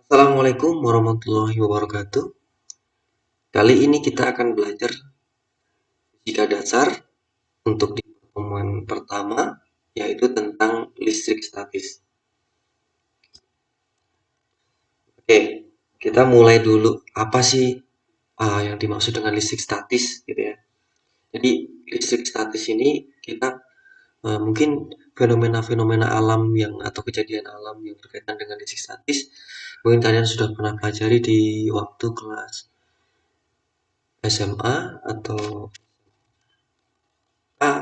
Assalamualaikum warahmatullahi wabarakatuh. Kali ini kita akan belajar fisika dasar untuk di pertemuan pertama, yaitu tentang listrik statis. Oke, kita mulai dulu. Apa sih yang dimaksud dengan listrik statis, gitu ya? Jadi listrik statis ini kita mungkin fenomena-fenomena alam yang atau kejadian alam yang berkaitan dengan listrik statis, mungkin kalian sudah pernah pelajari di waktu kelas SMA atau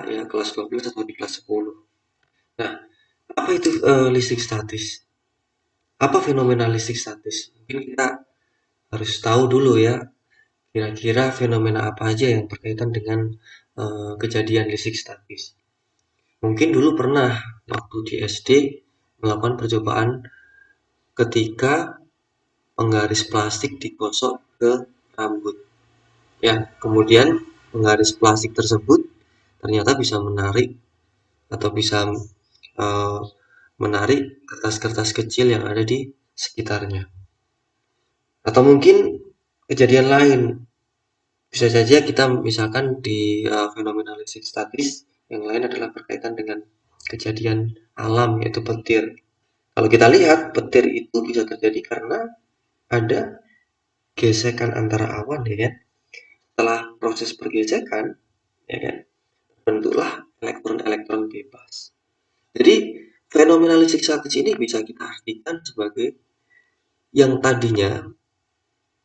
ya kelas 12 atau di kelas 10. Nah, apa itu listrik statis? Apa fenomena listrik statis? Mungkin kita harus tahu dulu ya, kira-kira fenomena apa aja yang berkaitan dengan kejadian listrik statis. Mungkin dulu pernah waktu di SD melakukan percobaan ketika penggaris plastik digosok ke rambut. Ya, kemudian penggaris plastik tersebut ternyata bisa menarik atau bisa uh, menarik kertas-kertas kecil yang ada di sekitarnya. Atau mungkin kejadian lain, bisa saja kita misalkan di fenomena listrik statis, yang lain adalah berkaitan dengan kejadian alam yaitu petir. Kalau kita lihat petir itu bisa terjadi karena ada gesekan antara awan, ya kan. Setelah proses pergesekan, ya kan, bentuklah elektron-elektron bebas. Jadi fenomena listrik statis ini bisa kita artikan sebagai yang tadinya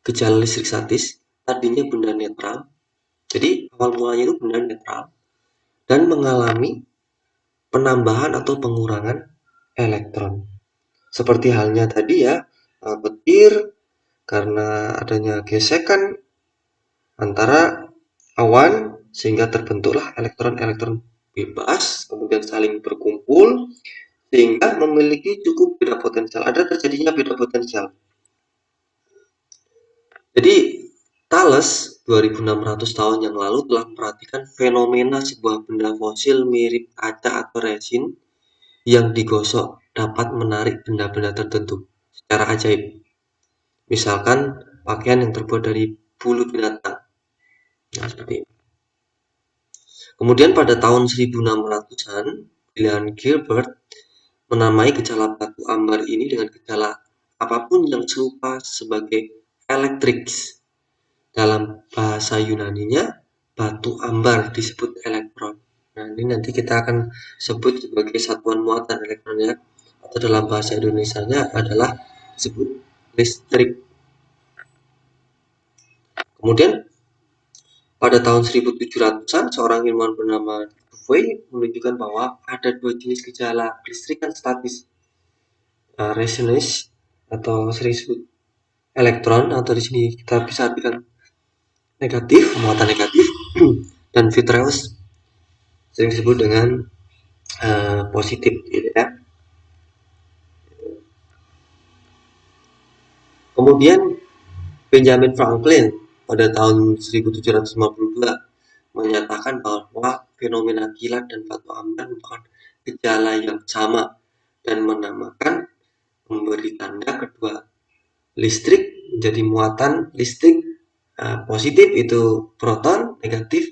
gejala listrik statis, tadinya benda netral. Jadi awal mulanya itu benda netral dan mengalami penambahan atau pengurangan elektron. Seperti halnya tadi ya, petir karena adanya gesekan antara awan sehingga terbentuklah elektron-elektron bebas, kemudian saling berkumpul sehingga memiliki cukup beda potensial. Ada terjadinya beda potensial. Jadi Thales 2600 tahun yang lalu telah memperhatikan fenomena sebuah benda fosil mirip kaca atau resin yang digosok dapat menarik benda-benda tertentu secara ajaib. Misalkan pakaian yang terbuat dari bulu binatang. Nah, seperti ini. Kemudian pada tahun 1600-an, William Gilbert menamai gejala batu ambar ini dengan gejala apapun yang serupa sebagai elektriks. Dalam bahasa Yunaninya, batu ambar disebut elektron. Nah, ini nanti kita akan sebut sebagai satuan muatan elektron ya. Atau dalam bahasa Indonesianya adalah disebut listrik. Kemudian pada tahun 1700-an, seorang ilmuwan bernama Dufay menunjukkan bahwa ada dua jenis gejala kelistrikan statis, resonance atau sering disebut elektron, atau di sini kita bisa artikan negatif, muatan negatif, dan vitreous sering disebut dengan positif, gitu ya. Kemudian Benjamin Franklin pada tahun 1752 menyatakan bahwa fenomena kilat dan batu ambar merupakan gejala yang sama dan menamakan memberi tanda kedua listrik menjadi muatan listrik, positif itu proton, negatif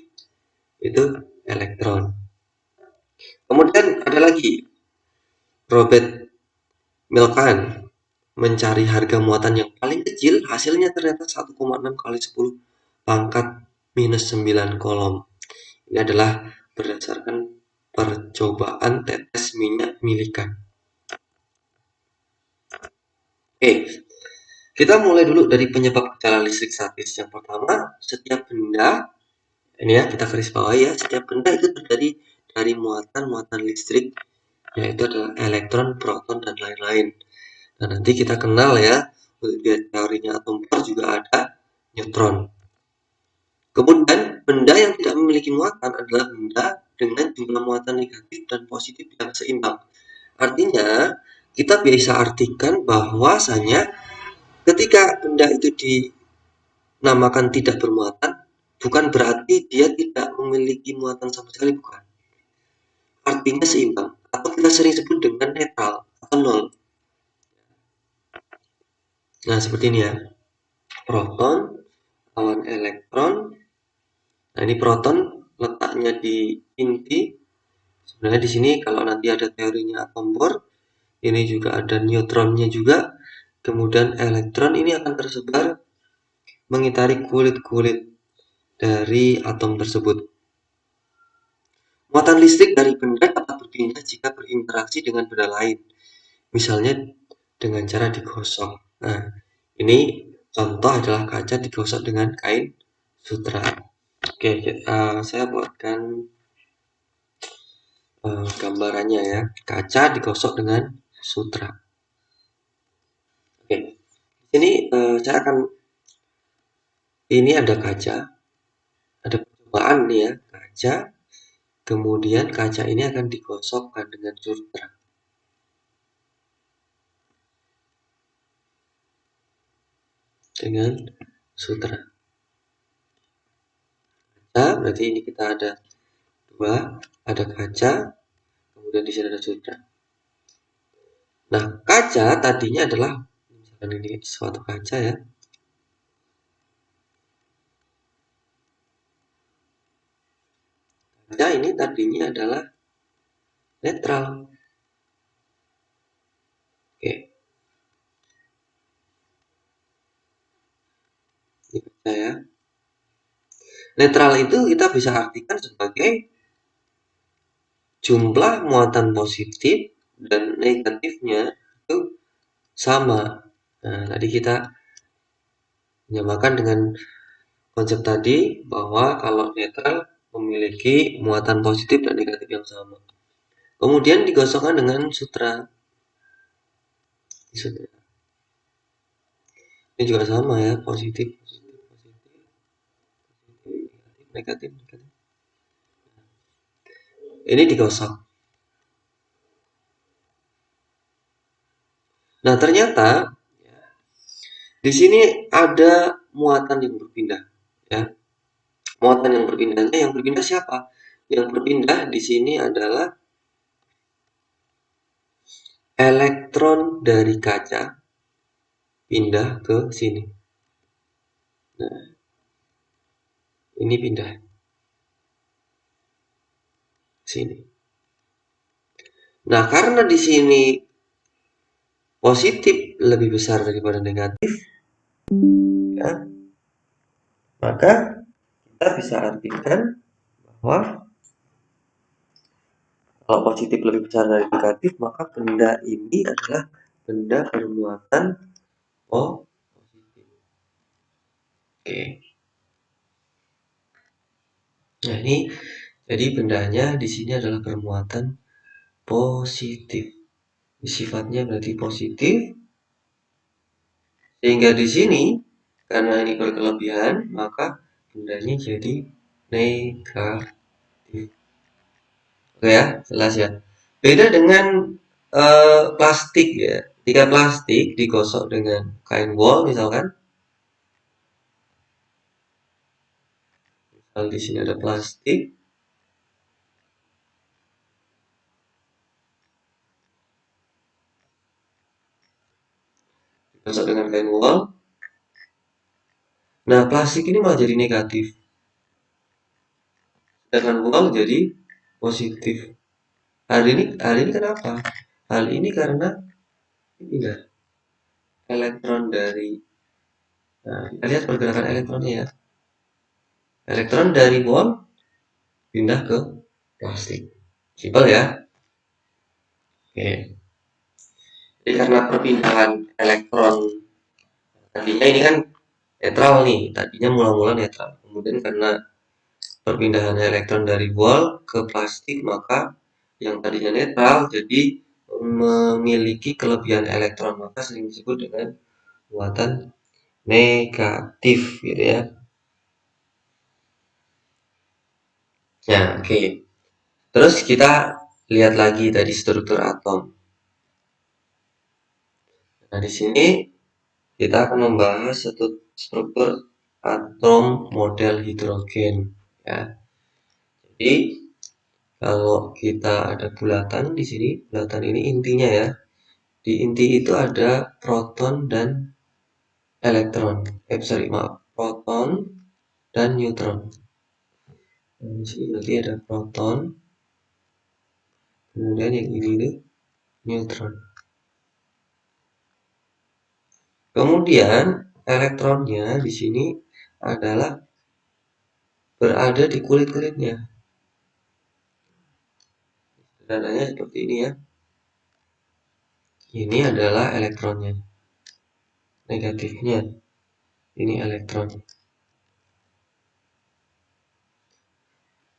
itu elektron. Kemudian ada lagi Robert Milkan mencari harga muatan yang paling kecil, hasilnya ternyata 1,6 kali 10 pangkat minus 9 kolom. Ini adalah berdasarkan percobaan tetes minyak milikan. Oke, kita mulai dulu dari penyebab gejala listrik statis. Yang pertama, setiap benda, ini ya kita garis bawahi ya, setiap benda itu terjadi dari muatan-muatan listrik, yaitu adalah elektron, proton, dan lain-lain. Nah, nanti kita kenal ya, untuk teorinya atom Bohr juga ada neutron. Kemudian, benda yang tidak memiliki muatan adalah benda dengan jumlah muatan negatif dan positif yang seimbang. Artinya, kita bisa artikan bahwasanya ketika benda itu dinamakan tidak bermuatan, bukan berarti dia tidak memiliki muatan sama sekali, bukan. Artinya seimbang, atau kita sering sebut dengan netral atau nol. Nah, seperti ini ya. Proton lawan elektron. Nah, ini proton letaknya di inti. Sebenarnya di sini kalau nanti ada teorinya atom Bohr, ini juga ada neutronnya juga. Kemudian elektron ini akan tersebar mengitari kulit-kulit dari atom tersebut. Muatan listrik dari benda dapat berpindah jika berinteraksi dengan benda lain, misalnya dengan cara digosok. Nah, ini contoh adalah kaca digosok dengan kain sutra. Oke, saya buatkan gambarannya ya. Kaca digosok dengan sutra. Oke, ini saya akan, ini ada kaca, ada percobaan nih ya, kaca. Kemudian kaca ini akan digosokkan dengan sutra. Dengan sutra. Nah, berarti ini kita ada dua, ada kaca, kemudian di sini ada sutra. Nah, kaca tadinya adalah, misalkan ini suatu kaca ya. Kaca ini tadinya adalah netral. Oke, ini kaca ya. Netral itu kita bisa artikan sebagai jumlah muatan positif dan negatifnya itu sama. Nah, tadi kita menyamakan dengan konsep tadi bahwa kalau netral memiliki muatan positif dan negatif yang sama. Kemudian digosokkan dengan sutra. Ini juga sama ya, positif, positif, positif, negatif, negatif. Ini digosok. Nah, ternyata di sini ada muatan yang berpindah, ya. Muatan yang berpindahnya, yang berpindah siapa? Yang berpindah di sini adalah elektron dari kaca pindah ke sini. Nah, ini pindah sini. Nah, karena di sini positif lebih besar daripada negatif, ya, maka kita bisa artikan bahwa kalau positif lebih besar dari negatif, maka benda ini adalah benda bermuatan positif. Oke. Nah, ini jadi bendanya di sini adalah bermuatan positif. Sifatnya berarti positif. Sehingga di sini karena ini berkelebihan, maka bendanya jadi negatif. Oke ya, jelas ya. Beda dengan plastik ya. Jika plastik digosok dengan kain wol misalkan, misal di sini ada plastik, digosok dengan kain wol. Nah, plastik ini malah jadi negatif. Sedangkan wol jadi positif. Hal ini kenapa? Hal ini karena ini enggak elektron dari, nah, kita lihat pergerakan elektronnya ya. Elektron dari wol pindah ke plastik. Simpel ya. Oke. Jadi karena perpindahan elektron, tadinya ini kan netral nih, tadinya mula-mula netral. Kemudian karena perpindahan elektron dari wol ke plastik, maka yang tadinya netral jadi memiliki kelebihan elektron, maka sering disebut dengan muatan negatif gitu ya. Ya, oke. Terus kita lihat lagi tadi struktur atom. Nah, di sini kita akan membahas satu struktur atom model hidrogen ya. Jadi kalau kita ada bulatan di sini, bulatan ini intinya ya. Di inti itu ada proton dan elektron, maaf, proton dan neutron. Nah, di sini berarti ada proton, kemudian yang ini nih neutron. Kemudian elektronnya di sini adalah berada di kulit-kulitnya. Sederhananya seperti ini ya. Ini adalah elektronnya. Negatifnya ini elektron.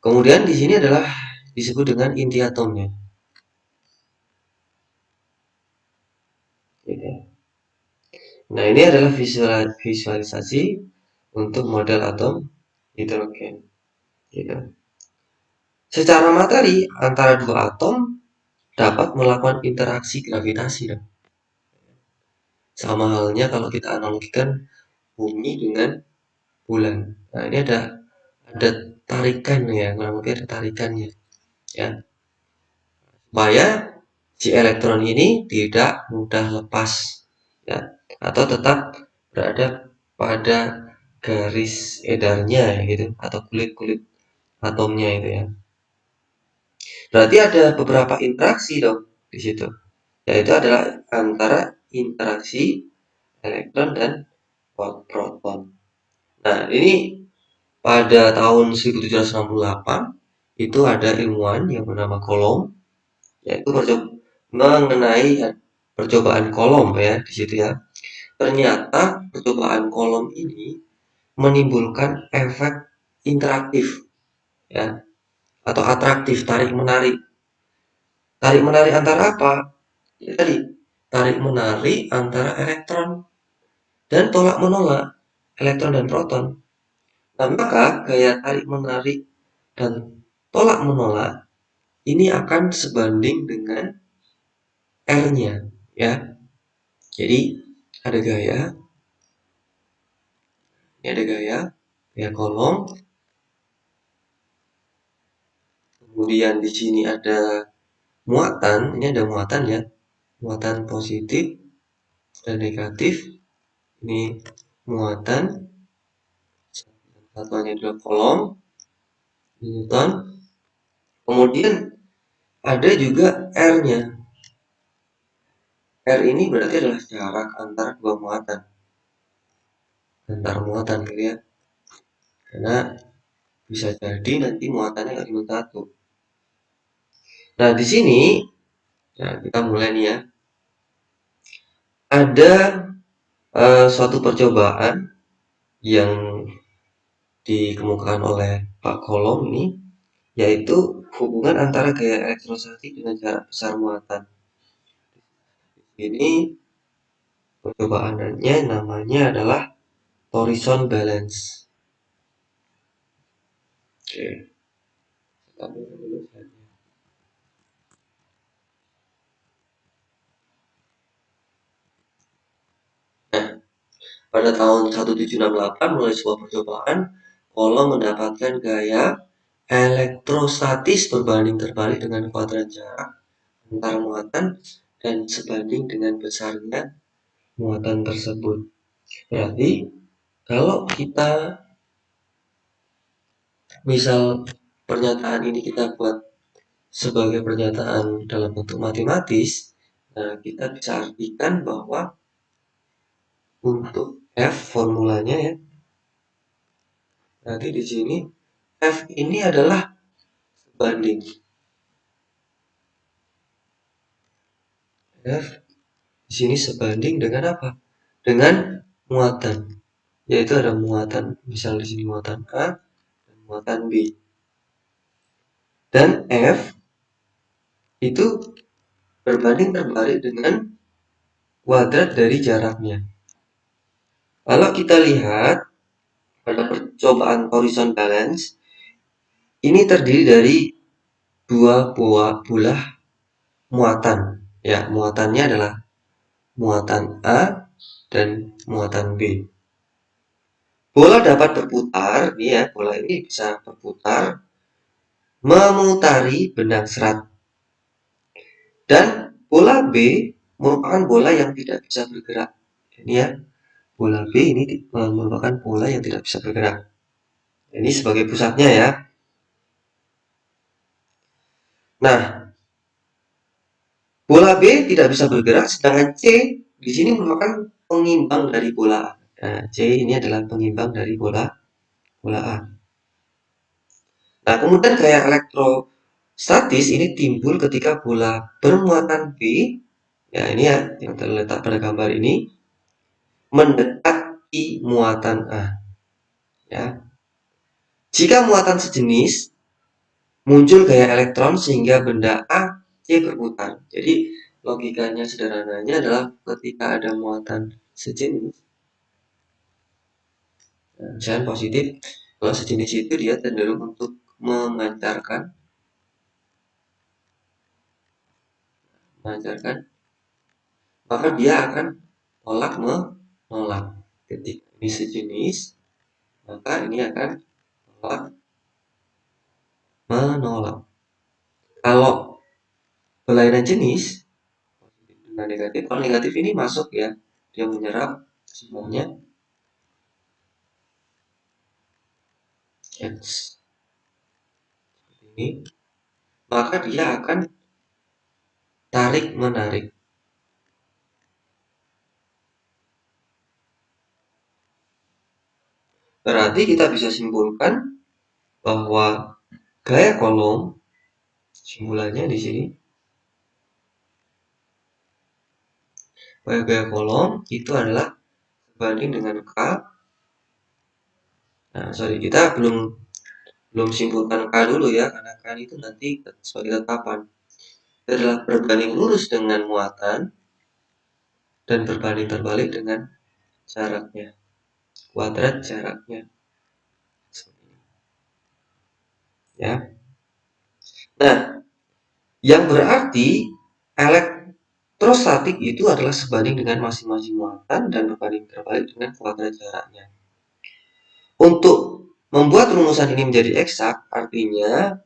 Kemudian di sini adalah disebut dengan inti atomnya. Gitu. Nah, ini adalah visualisasi untuk model atom hidrogen. Gitu. Secara materi, antara dua atom dapat melakukan interaksi gravitasi. Sama halnya kalau kita analogikan bumi dengan bulan. Nah, ini ada tarikan ya, kurang lebih ada tarikannya ya. Supaya si elektron ini tidak mudah lepas ya, atau tetap berada pada garis edarnya gitu, atau kulit-kulit atomnya itu ya. Berarti ada beberapa interaksi dong di situ, yaitu adalah antara interaksi elektron dan proton. Nah, ini pada tahun 1768 itu ada ilmuwan yang bernama Coulomb, yaitu mengenai percobaan Coulomb ya di situ ya. Ternyata percobaan Coulomb ini menimbulkan efek interaktif ya, atau atraktif, tarik menarik. Tarik menarik antara apa? Ya, tadi tarik menarik antara elektron dan tolak menolak elektron dan proton. Nah, maka gaya tarik menarik dan tolak menolak ini akan sebanding dengan R-nya ya. Jadi ada gaya, ini ada gaya kolom. Kemudian di sini ada muatan, ini ada muatan ya, muatan positif dan negatif. Ini muatan, satuannya adalah kolom, newton. Kemudian ada juga R-nya. R ini berarti adalah jarak antara dua muatan, gitu ya. Karena bisa jadi nanti muatannya nggak cuma satu. Nah, di sini ya, kita mulai nih ya. Ada suatu percobaan yang dikemukakan oleh Pak Coulomb ini, yaitu hubungan antara gaya elektrostatik dengan jarak besar muatan. Ini percobaannya namanya adalah Torison balance. Oke. Nah, pada tahun 1768 mulai sebuah percobaan, Coulomb mendapatkan gaya elektrostatis berbanding terbalik dengan kuadran jarak antara muatan dan sebanding dengan besarnya muatan tersebut. Berarti kalau kita misal pernyataan ini kita buat sebagai pernyataan dalam bentuk matematis, nah kita bisa artikan bahwa untuk F formulanya ya, nanti di sini F ini adalah sebanding. F di sini sebanding dengan apa? Dengan muatan, yaitu ada muatan, misal di sini muatan A dan muatan B. Dan F itu berbanding terbalik dengan kuadrat dari jaraknya. Kalau kita lihat pada percobaan Torison balance, ini terdiri dari dua buah muatan. Ya, muatannya adalah muatan A dan muatan B. Bola dapat berputar, ya, bola ini bisa berputar memutari benang serat. Dan bola B merupakan bola yang tidak bisa bergerak. Ini ya, bola B ini merupakan bola yang tidak bisa bergerak. Ini sebagai pusatnya ya. Nah, bola B tidak bisa bergerak, sedangkan C di sini merupakan pengimbang dari bola A. Nah, C ini adalah pengimbang dari bola A. Nah, kemudian gaya elektrostatis ini timbul ketika bola bermuatan B, ya ini ya yang terletak pada gambar ini, mendekati muatan A. Ya. Jika muatan sejenis, muncul gaya elektron sehingga benda A, C berputar. Jadi logikanya sederhananya adalah ketika ada muatan sejenis, misalnya positif, kalau sejenis itu dia cenderung untuk memancarkan, maka dia akan tolak menolak. Ketika ini sejenis, maka ini akan tolak menolak. Kalau berlainan jenis, positif dengan negatif, kalau negatif ini masuk ya, dia menyerap semuanya X ini, maka dia akan tarik menarik. Berarti kita bisa simpulkan bahwa gaya kolom, simpulannya di sini, gaya kolom itu adalah sebanding dengan K. Nah, sorry, kita belum simpulkan K dulu ya, karena K itu nanti sebagai tetapan. Itu adalah berbanding lurus dengan muatan dan berbanding terbalik dengan jaraknya, kuadrat jaraknya. Ya. Nah, yang berarti elektrostatik itu adalah sebanding dengan masing-masing muatan dan berbanding terbalik dengan kuadrat jaraknya. Untuk membuat rumusan ini menjadi eksak, artinya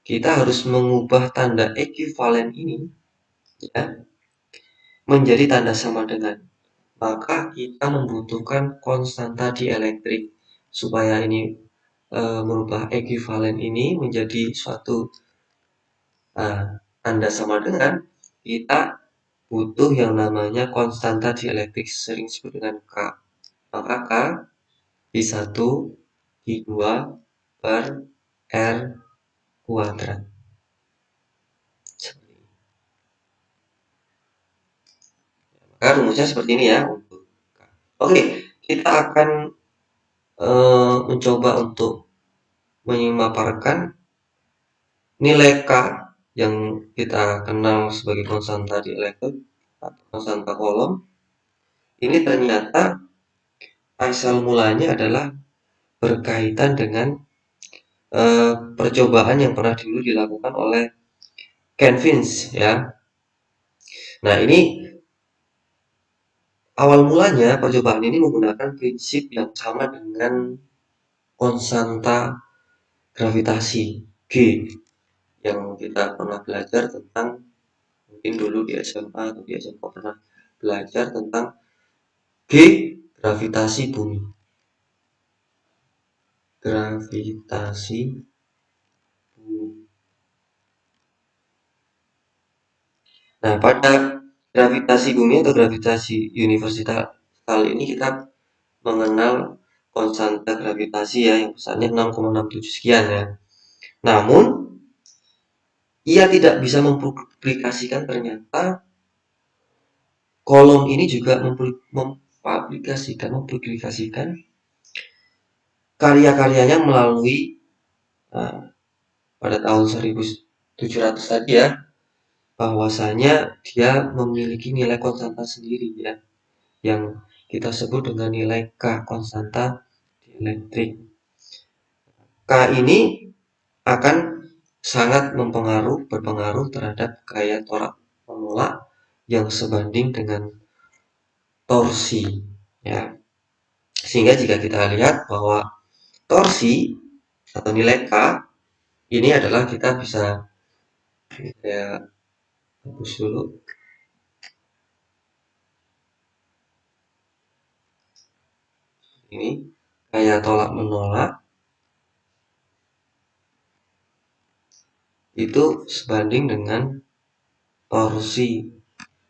kita harus mengubah tanda ekuivalen ini ya, menjadi tanda sama dengan. Maka kita membutuhkan konstanta dielektrik supaya ini merubah ekuivalen ini menjadi suatu tanda sama dengan, kita butuh yang namanya konstanta dielektrik, sering disebut dengan K. Maka K I1 I2 per R kuadrat. Maka rumusnya seperti ini ya. Oke, kita akan mencoba untuk memaparkan nilai K yang kita kenal sebagai konstanta dielektrik atau konstanta kolom. Ini ternyata asal mulanya adalah berkaitan dengan percobaan yang pernah dulu dilakukan oleh Kelvin ya. Nah, ini awal mulanya percobaan ini menggunakan prinsip yang sama dengan konstanta gravitasi G yang kita pernah belajar tentang, mungkin dulu di SMA atau di SMA pernah belajar tentang G gravitasi bumi. Gravitasi bumi. Nah, pada gravitasi bumi atau gravitasi universal kali ini kita mengenal konstanta gravitasi ya yang besarnya 6,67 sekian ya. Namun ia tidak bisa mempublikasikan ternyata kolom ini juga mempublikasikan karya-karyanya melalui pada tahun 1700 tadi ya, bahwasanya dia memiliki nilai konstanta sendiri ya, yang kita sebut dengan nilai K, konstanta dielektrik. K ini akan sangat berpengaruh terhadap gaya torak menolak yang sebanding dengan torsi ya. Sehingga jika kita lihat bahwa torsi atau nilai K ini adalah, kita bisa ya hapus dulu. ini gaya tolak menolak itu sebanding dengan torsi,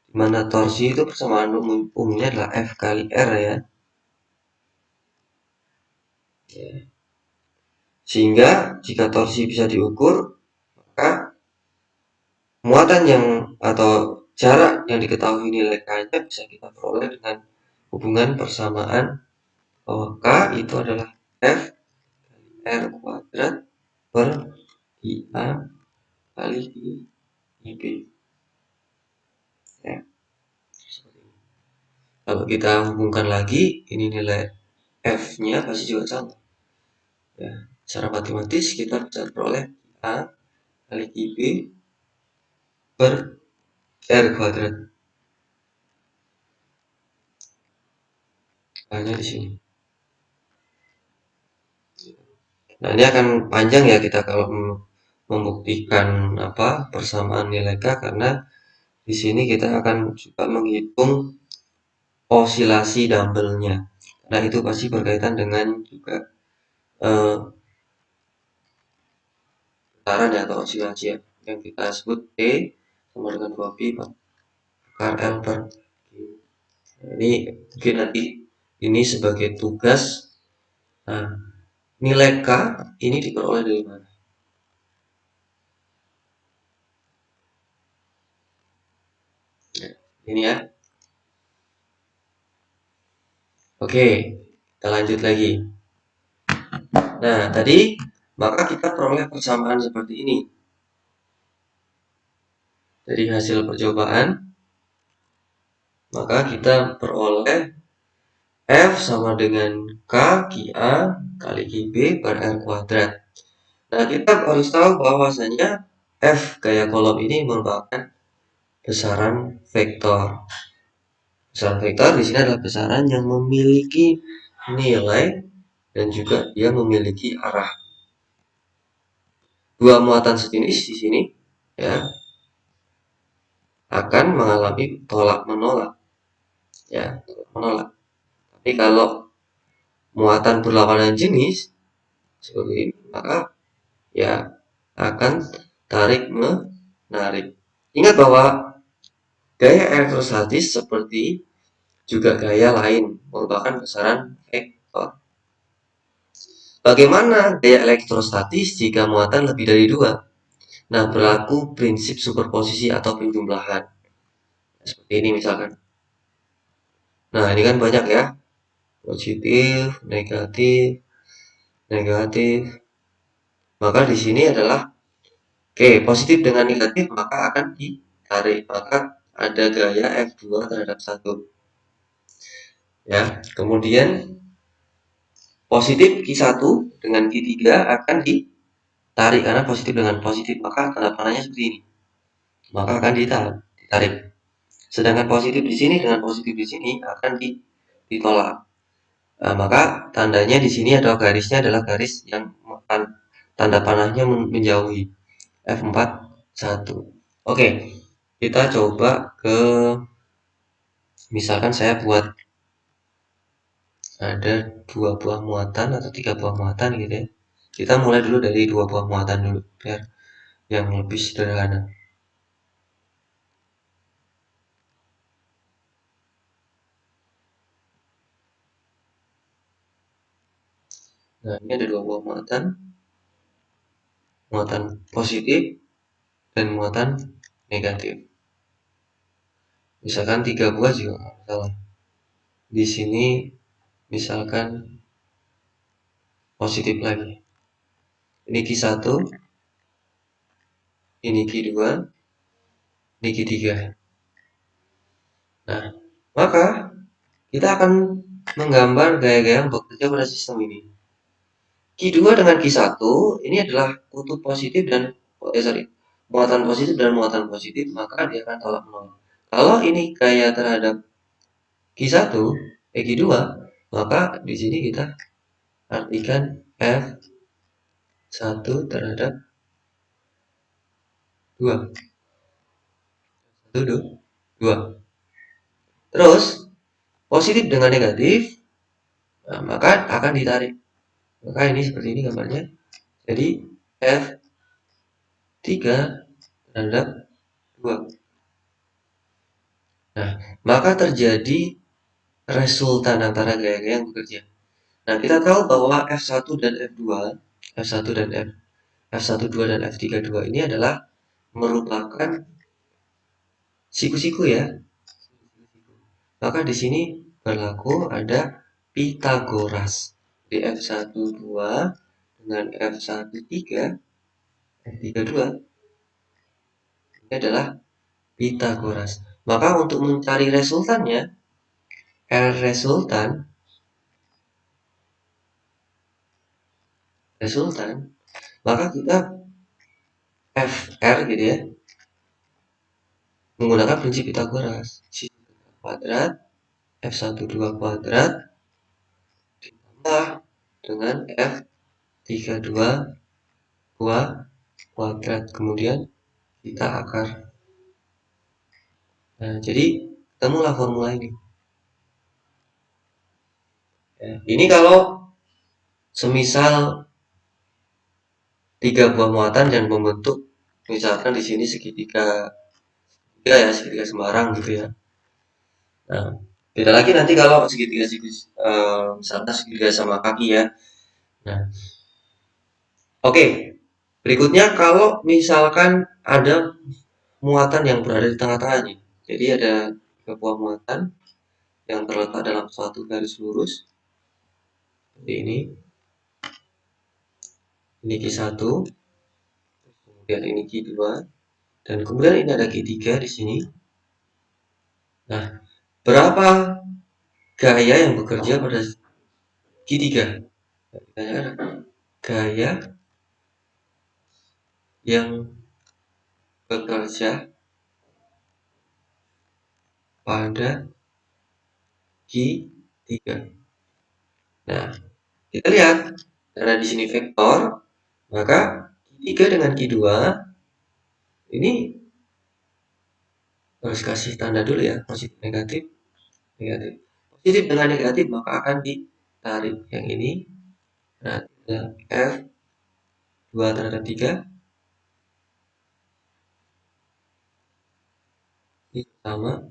di mana torsi itu persamaan umumnya adalah F kali R ya. Sehingga jika torsi bisa diukur, maka muatan yang atau jarak yang diketahui nilai K-nya bisa kita peroleh dengan hubungan persamaan bahwa K itu adalah F kali R kuadrat per IA kali IB. Ya, seperti ini. Kalau kita hubungkan lagi, ini nilai F-nya pasti juga sama. Ya, secara matematis kita bisa peroleh A kali IB per R kuadrat. Hanya di sini. Nah, ini akan panjang ya kita kalau membuktikan persamaan nilai K, karena di sini kita akan juga menghitung osilasi dumbbellnya. Nah, itu pasti berkaitan dengan juga putaran ya atau osilasi ya, yang kita sebut T sama dengan 2 pi bakar L per G. Nah, ini mungkin nanti ini sebagai tugas. Nah, nilai K ini diperoleh dari mana? Ya, ini ya. Oke, kita lanjut lagi. Nah, tadi maka kita peroleh persamaan seperti ini. Dari hasil percobaan, maka kita peroleh F sama dengan K Ki-A kali Ki-B per R kuadrat. Nah, kita harus tahu bahwasanya F gaya kolom ini merupakan besaran vektor. Besaran vektor di sini adalah besaran yang memiliki nilai dan juga dia memiliki arah. Dua muatan sejenis di sini ya akan mengalami tolak menolak. Ya, tolak menolak. Tapi kalau muatan berlawanan jenis seperti ini, maka ya akan tarik menarik. Ingat bahwa gaya elektrostatis seperti juga gaya lain merupakan besaran vektor. Bagaimana gaya elektrostatis jika muatan lebih dari 2? Nah, berlaku prinsip superposisi atau penjumlahan. Seperti ini misalkan. Nah, ini kan banyak ya. Positif, negatif, negatif. Maka di sini adalah positif dengan negatif maka akan ditarik. Maka ada gaya F2 terhadap 1. Ya, kemudian positif Q1 dengan Q3 akan ditarik karena positif dengan positif, maka tanda panahnya seperti ini. Maka akan ditarik. Sedangkan positif di sini dengan positif di sini akan ditolak. Nah, maka tandanya di sini adalah garisnya adalah garis yang tanda panahnya menjauhi F4 1. Oke, kita coba ke misalkan saya buat ada 2 buah muatan atau 3 buah muatan gitu ya. Kita mulai dulu dari 2 buah muatan dulu biar yang lebih sederhana. Nah, ini ada 2 buah muatan, muatan positif dan muatan negatif. Misalkan 3 buah juga nggak masalah. Di sini misalkan positif lagi. Ini Q1, ini Q2, ini Q3. Nah, maka kita akan menggambar gaya-gaya yang bekerja pada sistem ini. Q2 dengan Q1 ini adalah kutub positif dan muatan positif dan muatan positif, maka dia akan tolak menolak. Kalau ini gaya terhadap Q1, Q2, maka di sini kita artikan F1 terhadap 2. 1, 2. Terus positif dengan negatif Nah, maka akan ditarik. Maka ini seperti ini gambarnya. Jadi F3 terhadap 2. Nah, maka terjadi resultan antara gaya-gaya yang bekerja. Nah, kita tahu bahwa F1 dan F2, F1 dan F12 dan F32 ini adalah merupakan siku-siku ya. Maka di sini berlaku ada Pitagoras. Di F12 dengan F13, F32 ini adalah Pitagoras. Maka untuk mencari resultannya, R resultan, maka kita FR gitu ya, menggunakan prinsip Pitagoras. Kuadrat F12 kuadrat ditambah dengan F32 kuadrat, kemudian kita akar. Nah, jadi ketemulah formula ini. Ya, ini kalau semisal 3 buah muatan dan membentuk misalkan di sini segitiga ya, segitiga Semarang gitu ya. Nah, beda lagi nanti kalau segitiga misalnya segitiga sama kaki ya. Nah, oke. Berikutnya kalau misalkan ada muatan yang berada di tengah-tengahnya. Jadi ada 3 buah muatan yang terletak dalam suatu garis lurus. Seperti ini. Ini Q1, kemudian ini Q2, dan kemudian ini ada Q3 di sini. Nah, berapa gaya yang bekerja pada Q3? Gaya yang bekerja pada Q3. Nah, kita lihat karena di sini vektor, maka Q3 dengan Q2 ini harus kasih tanda dulu ya, positif negatif, negatif. Positif dengan negatif maka akan ditarik yang ini. Nah, F2 terhadap 3 ini sama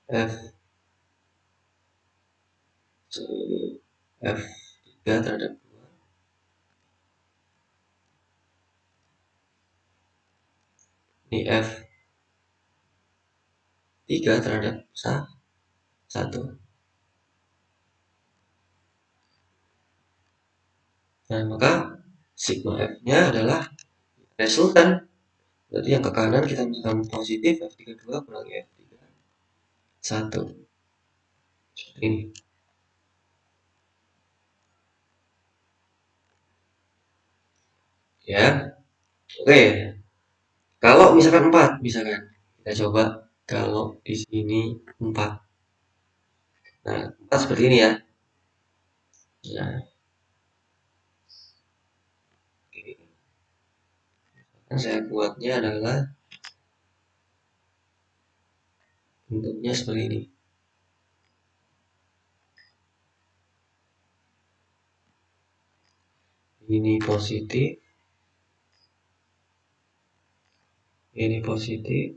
F3 terhadap 2 ini F3 terhadap 1. Nah, maka sigma F-nya adalah resultan. Berarti yang ke kanan kita misalkan positif F32 kurangi F31. Ini. Ya. Oke. Kalau misalkan 4, misalkan kita coba kalau di sini 4. Nah, 4 seperti ini ya. Nah, yang saya buatnya adalah bentuknya seperti ini. Ini positif, ini positif,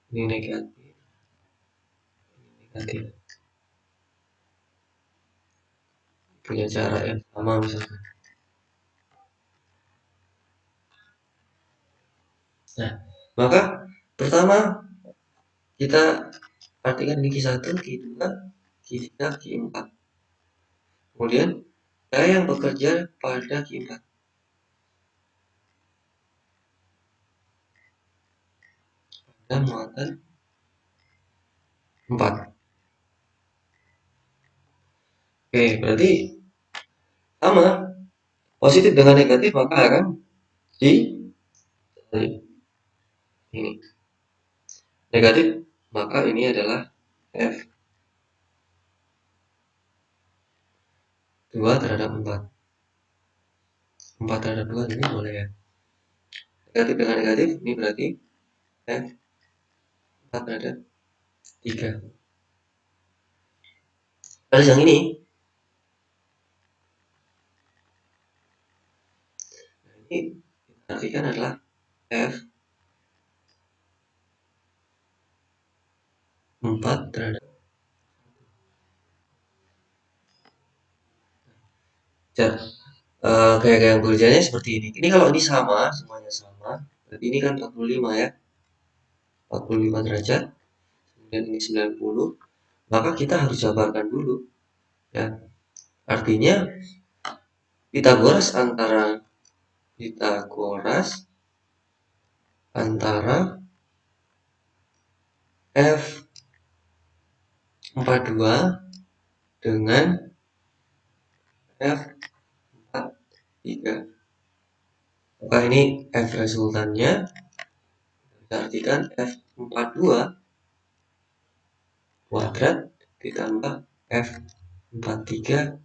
ini negatif, ini negatif. Punya cara yang sama misalkan. Nah, maka pertama kita artikan ini Q1, Q2, Q3, Q4. Kemudian gaya yang bekerja pada Q4. Dan muatan 4. Oke, berarti sama. Positif dengan negatif maka akan di ini. Negatif maka ini adalah F2 terhadap 4. 4 terhadap 2 ini boleh ya. Negatif dengan negatif ini berarti F 4 terhadap 3. Lalu yang ini artikan adalah F 4 terhadap kayak yang kerjanya seperti ini. Ini kalau ini sama, semuanya sama, berarti ini kan 45 ya, 45 derajat, kemudian ini 90, maka kita harus jabarkan dulu ya. Artinya Pitagoras antara F42 dengan F43. Maka ini F resultannya kita artikan F42 kuadrat ditambah F43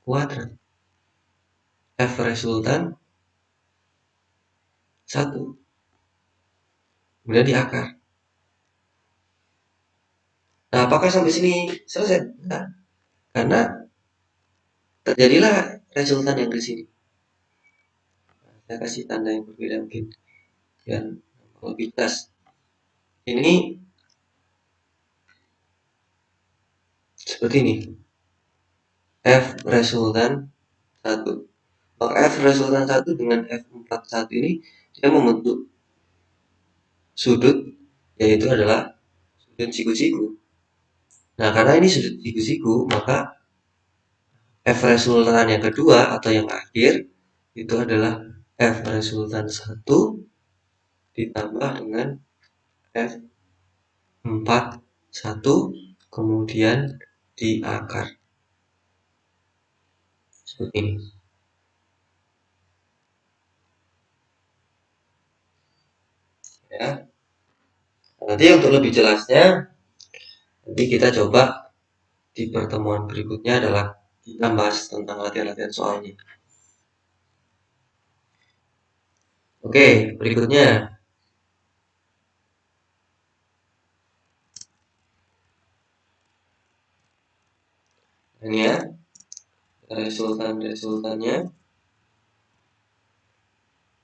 kuadrat. F resultan 1. Kemudian diakar. Nah, apakah sampai sini selesai? Nah, karena terjadilah resultan yang di sini. Saya kasih tanda yang berbeda mungkin biar lebih jelas. Ini seperti ini. F resultan 1. Maka F resultan 1 dengan F41 ini dia membentuk sudut, yaitu adalah sudut siku-siku. Nah, karena ini sudut siku-siku, maka F resultan yang kedua atau yang akhir itu adalah F resultan 1 ditambah dengan F41 kemudian diakar. Seperti ini. Ya. Nanti untuk lebih jelasnya, nanti kita coba di pertemuan berikutnya adalah kita bahas tentang latihan-latihan soalnya. Oke, berikutnya. Ini ya, resultannya.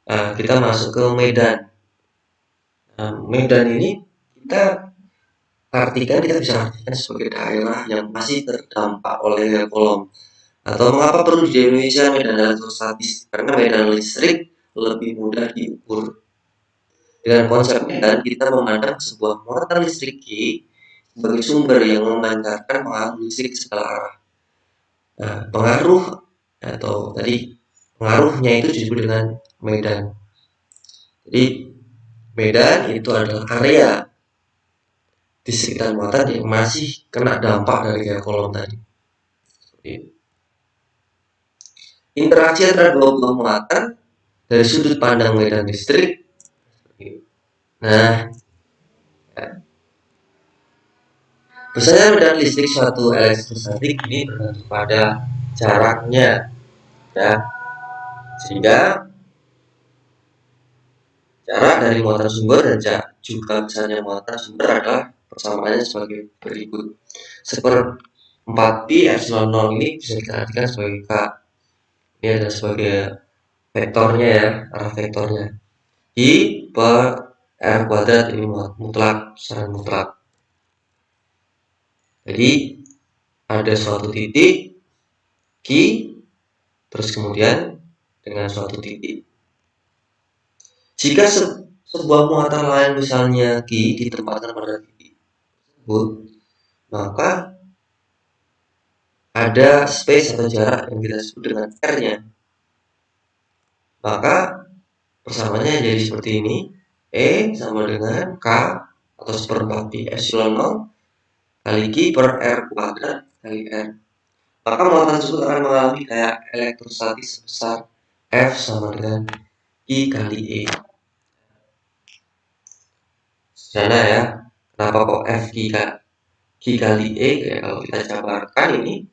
Nah, kita masuk ke medan. Nah, medan ini kita bisa artikan sebagai daerah yang masih terdampak oleh kolom. Atau mengapa perlu di Indonesia medan elektrostatis? Karena medan listrik lebih mudah diukur. Dengan konsep medan, kita memandang sebuah muatan listrik Q sebagai sumber yang memancarkan pengaruh listrik segala arah. Nah, pengaruhnya itu disebut dengan medan. Jadi medan itu adalah area di sekitar muatan yang masih kena dampak dari gaya kolom tadi. Interaksi antara dua buah muatan dari sudut pandang medan listrik. Nah, besarnya medan listrik suatu elektrostatik ini bergantung pada jaraknya, ya, sehingga jarak dari muatan sumber dan juga besarnya muatan sumber adalah persamaannya sebagai berikut. Seperempat pi epsilon 0 ini bisa kita artikan sebagai K. Ini adalah sebagai vektornya ya, arah vektornya. I per R kuadrat ini mutlak, secara mutlak. Jadi ada suatu titik Q, terus kemudian dengan suatu titik. Jika sebuah muatan lain misalnya Q ditempatkan pada titik tersebut, maka ada space atau jarak yang kita sebut dengan R-nya. Maka persamaannya jadi seperti ini. E sama dengan K atau seperempat pi epsilon 0 kali Q per R kuadrat kali R. Maka muatan tersebut akan mengalami kayak elektrostatis sebesar F sama dengan I kali E. Sana ya, kenapa kok F Q kali E? Kayak kalau kita jabarkan ini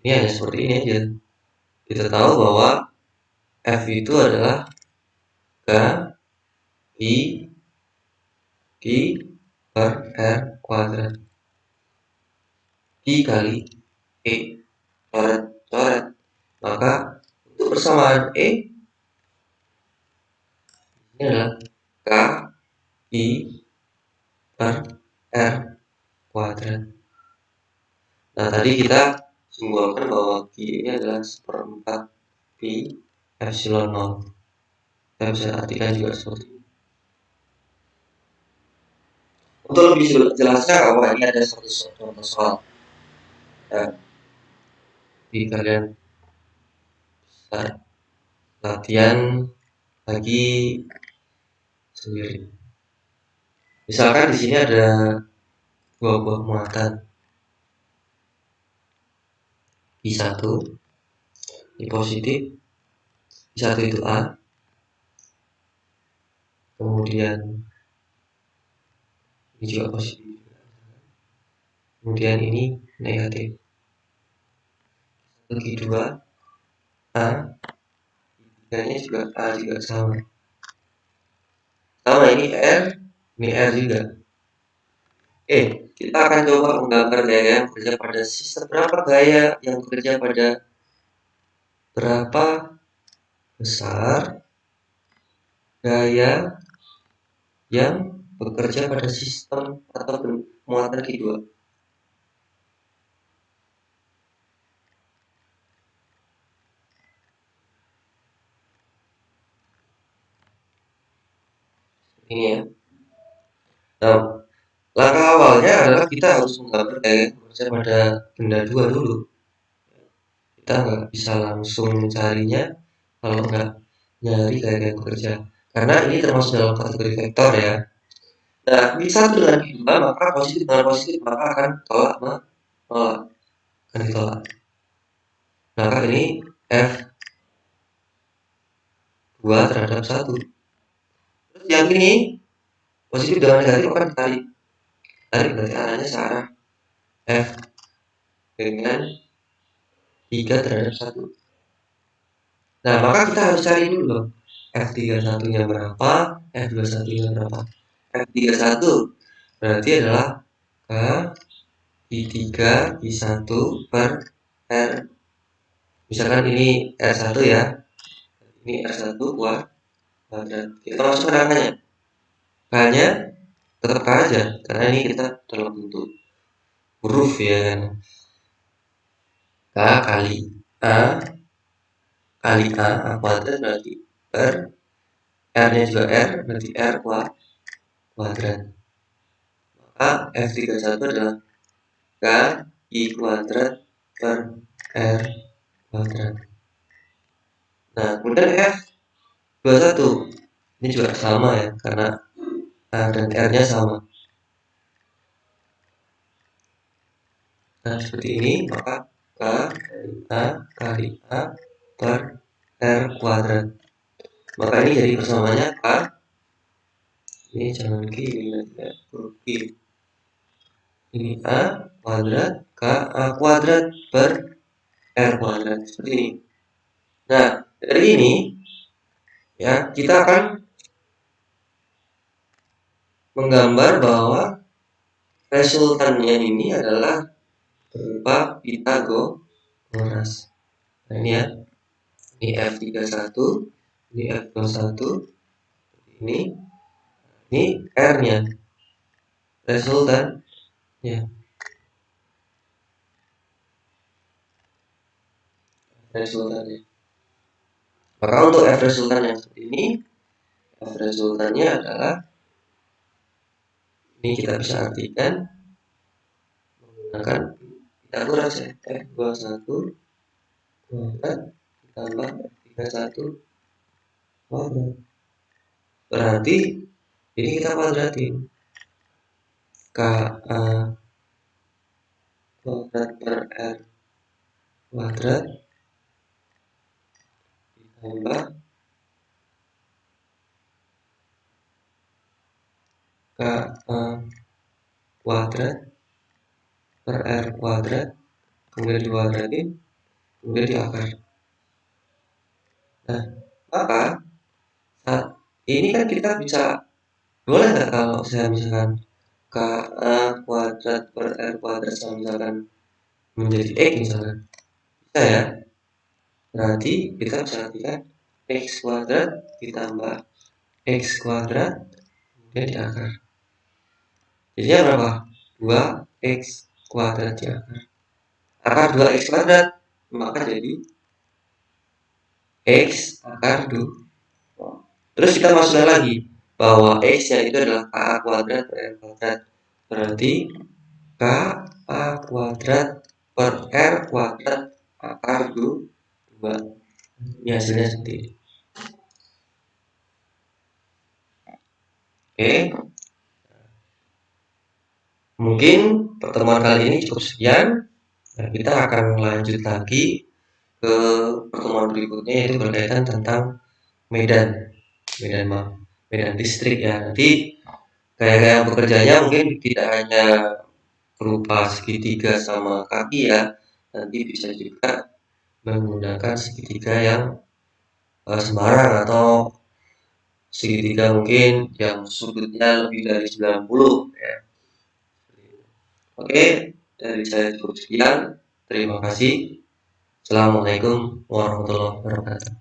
Ini hanya seperti ini aja. Kita tahu bahwa F itu adalah K I per R kuadrat. I kali E. Coret. Maka untuk persamaan E ini adalah K I per R kuadrat. Nah, tadi kita simbolkan bahwa Q ini adalah seperempat Pi Epsilon 0. Kita bisa artikan juga seperti ini. Untuk lebih jelasnya, bahwa ini ada satu contoh soal. Ya, di kalian bisa latihan lagi sendiri. Misalkan di sini ada dua buah muatan. I1 ini positif, I1 itu A, kemudian ini juga positif, kemudian ini negatif. I2 A, I3-nya juga A juga sama. Sama ini R juga. Kita akan coba menggambar gaya yang bekerja pada sistem. Berapa gaya yang bekerja pada berapa besar gaya yang bekerja pada sistem atau muatan kedua. Ini ya. Nah, langkah awalnya adalah kita harus menggambar gaya yang bekerja pada benda dua dulu. Kita nggak bisa langsung mencarinya kalau nggak nyari gaya yang bekerja. Karena ini termasuk dalam kategori vektor ya. Nah, I1 dengan I2 maka positif dengan positif maka akan tolak akan ditolak. Maka ini F2 terhadap 1. Terus yang ini positif dengan negatif akan ditarik. Tarik berarti arahnya searah F dengan 3 terhadap 1. Nah, maka kita harus cari dulu loh. F31-nya berapa, F21-nya berapa. F31 berarti adalah K I3 I1 per R. Misalkan ini R1 ya. Ini R1 kuadrat. Kita masukkan angkanya. K-nya tetap K aja karena ini kita dalam bentuk huruf ya kan. K kali A kali A kuadrat berarti per R-nya juga R berarti R kuadrat. Maka F31 adalah K I kuadrat per R kuadrat. Nah, kemudian F21 ini juga sama ya karena A dan R-nya sama. Nah, seperti ini maka K kali A per R kuadrat. Maka ini jadi persamaannya K. Ini jangan Q, ini huruf Q. Ini A kuadrat K A kuadrat per R kuadrat. Seperti ini. Nah, dari ini ya kita akan menggambar bahwa resultannya ini adalah berupa Pitagoras. Nah, ini ya. Ini F31, ini F21, ini R-nya. Resultan ya. Resultannya. Maka untuk F resultan yang seperti ini, F resultannya adalah ini kita bisa artikan menggunakan Pitagoras ya. F21 kuadrat ditambah F31 kuadrat. Berarti ini kita kuadratin. K A kuadrat per R kuadrat ditambah K A kuadrat per R kuadrat kemudian dikuadratin kemudian di akar. Nah, maka saat ini kan kita bisa, boleh nggak kalau saya misalkan KA kuadrat per R kuadrat sama misalkan menjadi X misalkan, bisa ya. Berarti kita bisa artikan X kuadrat ditambah X kuadrat kemudian di akar. Jadinya berapa? 2X kuadrat di akar. Akar 2X kuadrat, maka jadi X akar 2. Terus kita masukkan lagi bahwa X-nya itu adalah KA kuadrat per R kuadrat. Berarti KA kuadrat per R kuadrat akar 2. Ini hasilnya seperti ini. Oke, mungkin pertemuan kali ini cukup sekian. Nah, kita akan lanjut lagi ke pertemuan berikutnya, yaitu berkaitan tentang medan listrik ya. Nanti kayak bekerjanya mungkin tidak hanya berupa segitiga sama kaki ya, nanti bisa juga menggunakan segitiga yang sembarang atau segitiga mungkin yang sudutnya lebih dari 90 ya. Oke, dari saya cukup sekian. Terima kasih. Assalamualaikum warahmatullahi wabarakatuh.